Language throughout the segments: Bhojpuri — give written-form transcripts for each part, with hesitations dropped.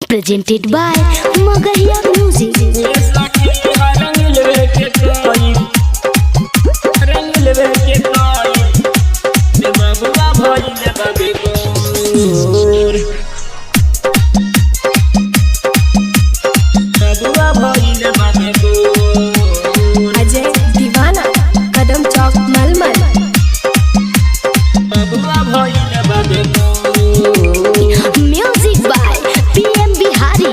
Presented by Magahiya Music. Ajay दीवाना कदम चौक मलमल। Music by PM Bihari.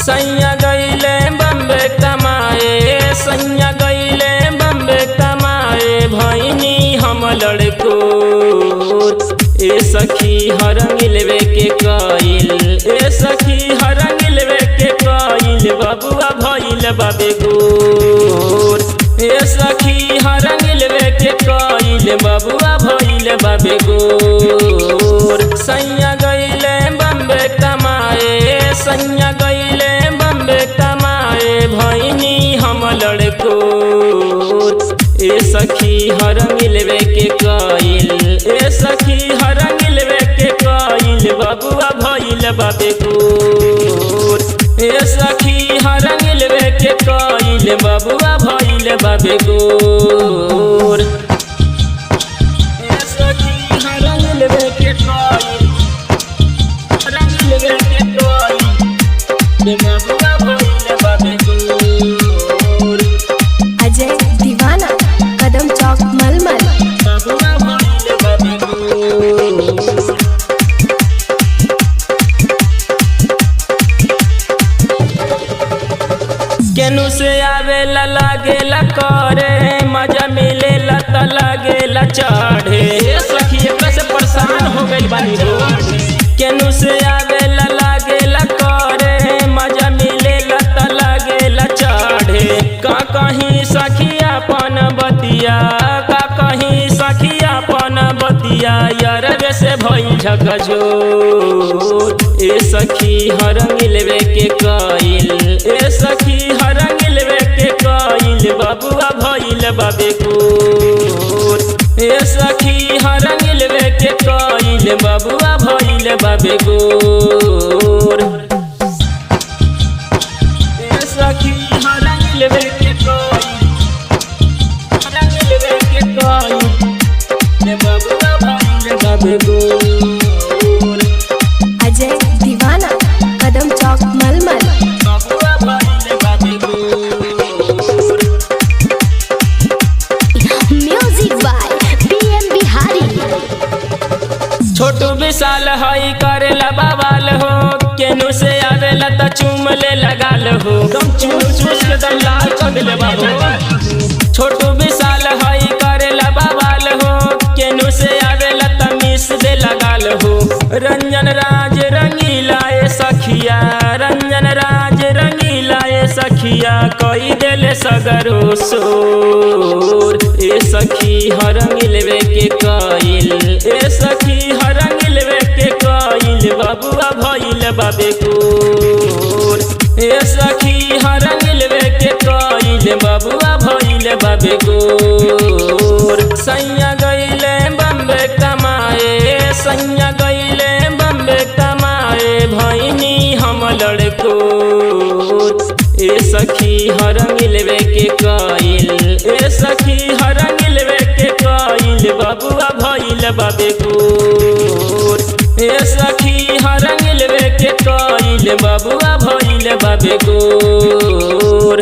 सैया गईले बम्बे कमाए, सैया गईले बम्बे कमाए, भैनी हम लड़को ए सखी हर मिलवे के कइल, ए सखी हर मिलवे के कइल, बबुआ भइल बाबे गोर, ए सखी हर मिलवे के कइल, बबुआ भइल बाबे गोर। सैया गईले बम्बे कमाए, सैया गईले बम्बे कमाए, भैनी हम लड़को ए सखी हर मिलवे के कइल, ए सखी हर मिलवे के कइल, बबुआ भइल बाबे गोर, ए सखी हर मिलवे के कइल, बबुआ भइल बाबे गोर। ए सखी हर मिलवे के कइल, हर मिलवे के कइल, बबुआ भइल बाबे गोर। अजय दीवाना कदम चौक मलमल। केनु से आवेला लागेला करे, मजा मिलेला त लागेला चढ़े, सखी एकरा से परेशान हो गइल बानी हो। केनु से आवेला लागेला करे, मजा मिलेला त लागेला चढ़े, का कहीं सखिया अपन बतिया, का कहीं सखिया अपन बतिया, यारवे से भइल झकझोर, ए सखी हर मिलवे के कइल, ए सखी हर मिलवे के कइल, बबुआ भइल बाबे गोर, ए सखी हर मिलवे के कइल, बबुआ भइल बाबे गोर। ए सखी हर मिलवे के कइल, हर मिलवे के कइल, बबुआ भइल बाबे गोर। अजय दीवाना कदम चौक मलमल। बबुआ भइल बाबे गोर। Music by PM Bihari. छोटू विशाल हई करेला बवाल हो, केनु से आवेला त चूम ले लगाल हो, दम चूस चूस के दम लाल कर देले बाबू। छोटू विशाल हई करेला बवाल हो, केनु से आवेला त मिस दे लगाल हो। रंजन राज रंगीला ए सखिया, रंजन राज रंगीला ए सखिया, कई देले सगरो सोर, ए सखी हर मिलवे के कइल, ए सखी हर मिलवे के कइल, बबुआ भइल बाबे गोर, ए सखी हर मिलवे के कइल, बबुआ भइल बाबे गोर। सैया गईले बम्बे कमाए, सैया गईले बम्बे कमाए, भैनी हम लड़को ए सखी हर मिलवे के कइल, ए सखी हर मिलवे के कइल, बबुआ भइल बाबे गोर, ए सखी हर मिलवे के कइल, बबुआ भइल बाबे गोर।